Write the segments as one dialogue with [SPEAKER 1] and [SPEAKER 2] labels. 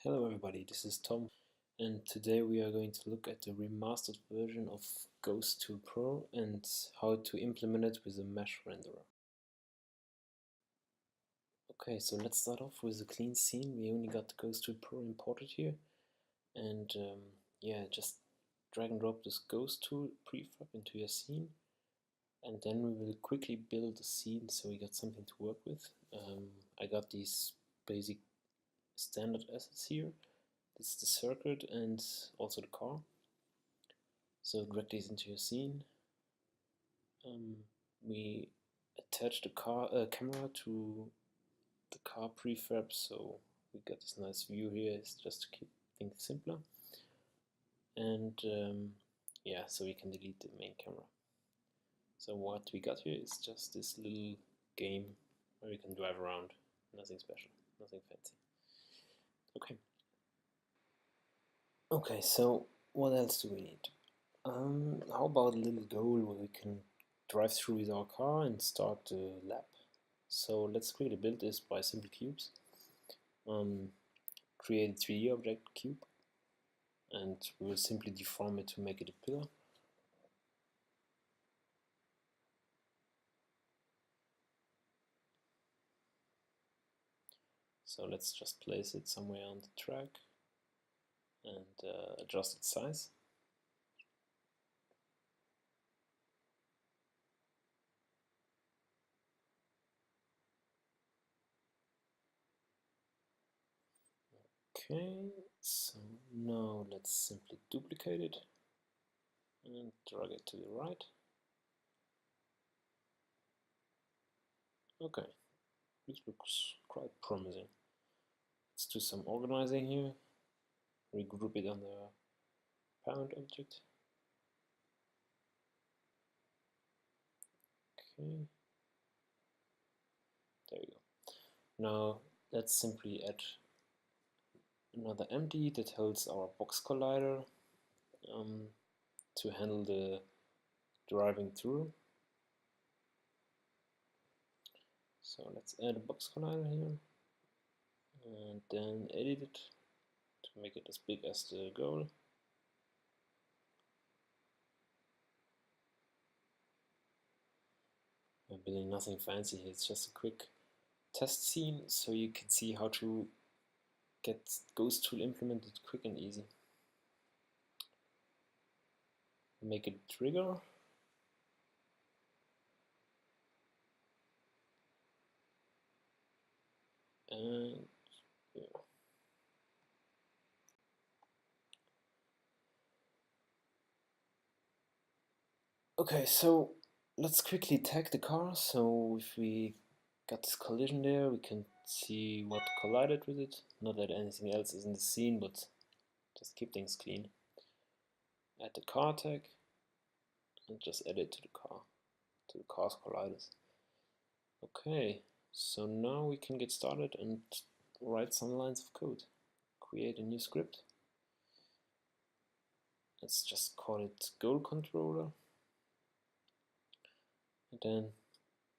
[SPEAKER 1] Hello everybody, this is Tom, and today we are going to look at the remastered version of GhostToolPro and how to implement it with a mesh renderer. Okay, so let's start off with a clean scene. We only got GhostToolPro imported here, and yeah, just drag and drop this Ghost Tool prefab into your scene, and then we will quickly build a scene so we got something to work with. I got these basic standard assets here. This is the circuit and also the car. So drag these into your scene. We attach the camera to the car prefab, so we got this nice view here. It's just to keep things simpler. And yeah, so we can delete the main camera. So what we got here is just this little game where we can drive around. Nothing special, nothing fancy. Okay, so what else do we need? How about a little goal where we can drive through with our car and start the lap? So let's quickly build this by simple cubes. Create a 3D object cube, and we will simply deform it to make it a pillar. So let's just place it somewhere on the track and adjust its size. Okay, so now let's simply duplicate it and drag it to the right. Okay, this looks quite promising. Let's do some organizing here. Regroup it on the parent object. Okay, there we go. Now let's simply add another empty that holds our box collider to handle the driving through. So let's add a box collider here and then edit it to make it as big as the goal. I'm building nothing fancy here, it's just a quick test scene so you can see how to get Ghost Tool implemented quick and easy. Make a trigger. And yeah. Okay, so let's quickly tag the car. So if we got this collision there, we can see what collided with it. Not that anything else is in the scene, but just keep things clean. Add the car tag and just add it to the car, to the car's colliders. Okay, so now we can get started and write some lines of code. Create a new script. Let's just call it goal controller. And then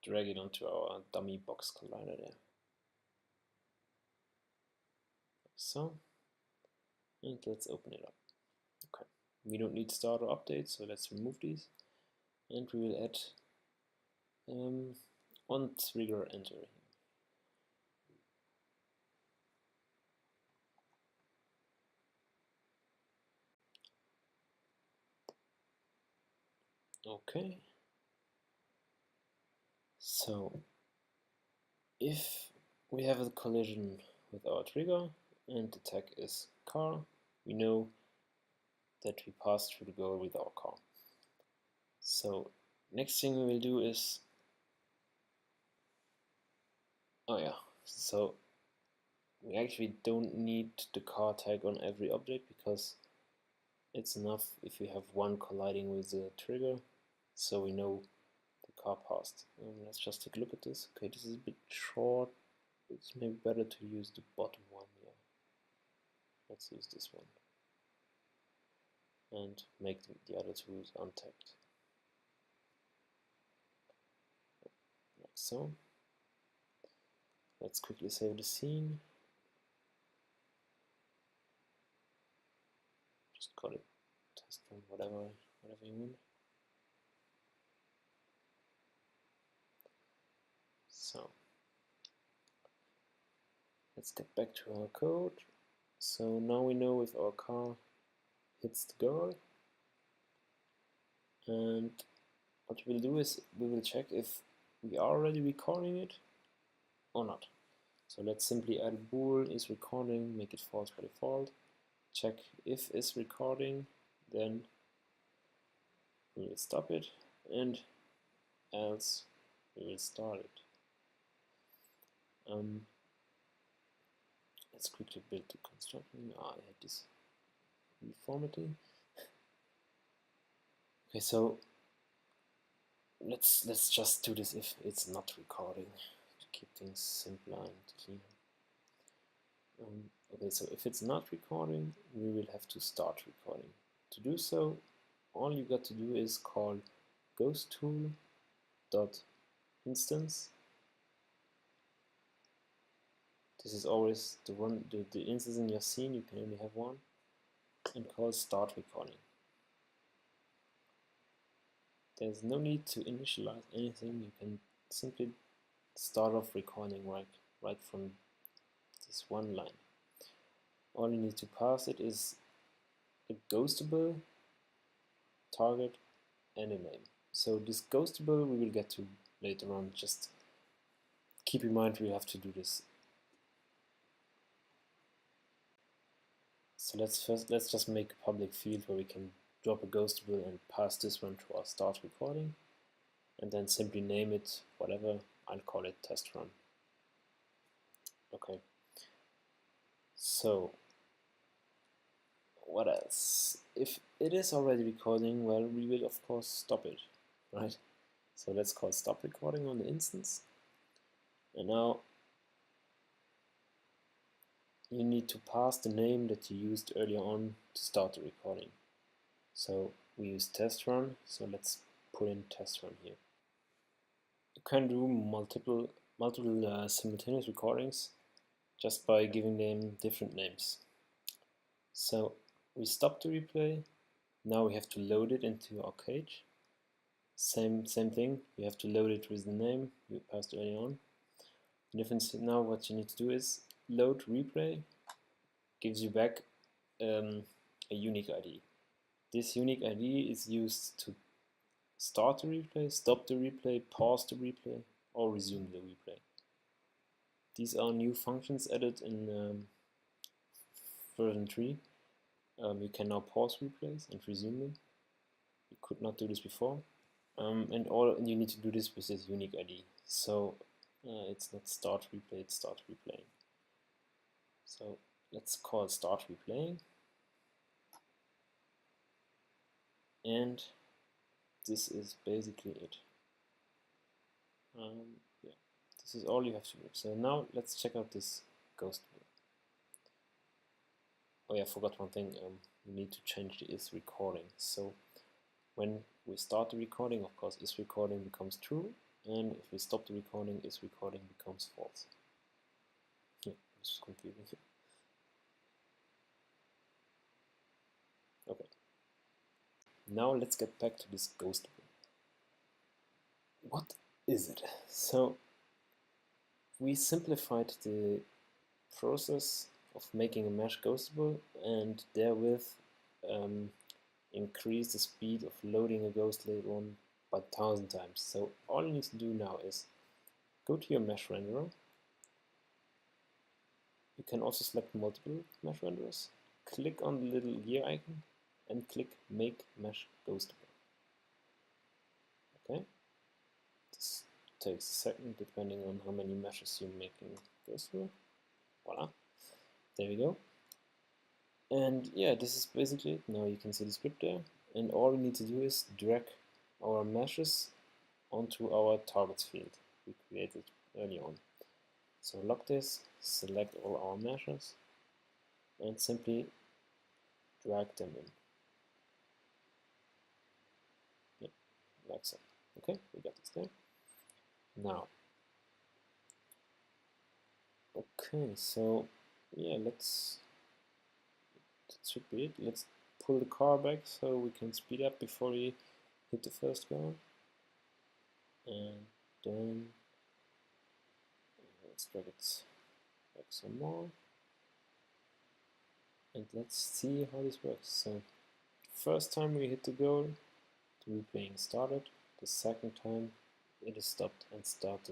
[SPEAKER 1] drag it onto our dummy box collider there. Like so. And let's open it up. Okay, we don't need start or update, so let's remove these. And we will add one trigger enter here. Okay, so if we have a collision with our trigger and the tag is car, we know that we passed through the goal with our car. So next thing we will do is, oh yeah, so we actually don't need the car tag on every object because it's enough if we have one colliding with the trigger, so we know the car passed. Let's just take a look at this. Okay, this is a bit short. It's maybe better to use the bottom one here. Let's use this one. And make the other two untagged. Like so. Let's quickly save the scene. call it test run, whatever you want. So let's get back to our code. So now we know if our car hits the girl, and what we'll do is we will check if we are already recording it or not. So let's simply add a bool is recording, make it false by default, check if is recording, then we will stop it, and else we will start it. Let's quickly build the construction. I had this reformatting. Okay, so let's just do this if it's not recording to keep things simpler and cleaner. Okay, so if it's not recording, we will have to start recording. To do so, all you got to do is call GhostTool.instance. This is always the instance in your scene, you can only have one, and call start recording. There's no need to initialize anything, you can simply start off recording right from this one line. All you need to pass it is a ghostable, target, and a name. So this ghostable we will get to later on, just keep in mind we have to do this. So let's just make a public field where we can drop a ghostable and pass this one to our start recording, and then simply name it whatever. I'll call it test run. Okay. So what else? If it is already recording, well, we will of course stop it, right? So let's call stop recording on the instance, and now you need to pass the name that you used earlier on to start the recording. So we use test run, so let's put in test run here. You can do multiple simultaneous recordings just by giving them different names. So we stop the replay, now we have to load it into our cage. Same thing, you have to load it with the name you passed earlier on. The difference now, what you need to do is load replay gives you back a unique ID. This unique ID is used to start the replay, stop the replay, pause the replay, or resume the replay. These are new functions added in version 3. You can now pause replays and resume them. You could not do this before. And all you need to do this with this unique ID. So it's not start replay, it's start replaying. So let's call start replaying. And this is basically it. Yeah, this is all you have to do. So now let's check out this ghost. Oh yeah, I forgot one thing. We need to change the is recording. So when we start the recording, of course, is recording becomes true, and if we stop the recording, is recording becomes false. Yeah, this is confusing. Okay. Now let's get back to this ghostable. What is it? So we simplified the process of making a mesh ghostable, and therewith increase the speed of loading a ghost later on by 1,000 times. So all you need to do now is go to your mesh renderer. You can also select multiple mesh renderers, click on the little gear icon, and click Make Mesh Ghostable. Okay, this takes a second depending on how many meshes you're making ghostable. Voila, there we go. And yeah, this is basically it. Now you can see the script there, and all we need to do is drag our meshes onto our targets field we created earlier on. So lock this, select all our meshes, and simply drag them in. Yeah, like so. Okay, we got this there. Now, okay, so yeah, let's should be it. Let's pull the car back so we can speed up before we hit the first car. And then let's drag it back some more. And let's see how this works. So first time we hit the goal, the replaying started. The second time it is stopped and starts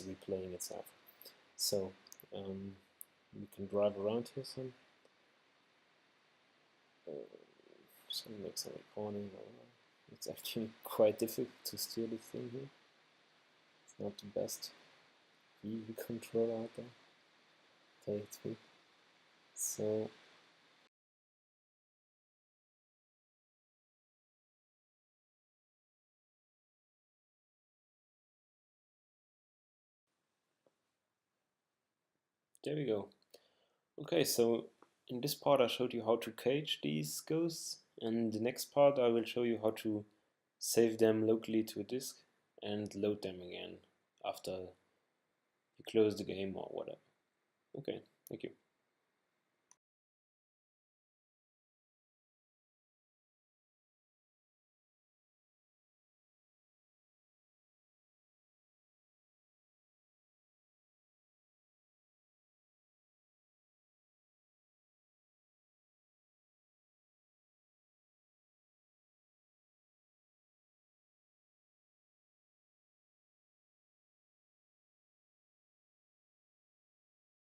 [SPEAKER 1] replaying itself. So we can drive around here some make some recording. It's actually quite difficult to steer the thing here. It's not the best view controller out there. Tell you the truth. So there we go. Okay, so in this part I showed you how to cage these ghosts, and the next part I will show you how to save them locally to a disk and load them again after you close the game or whatever. Okay, thank you.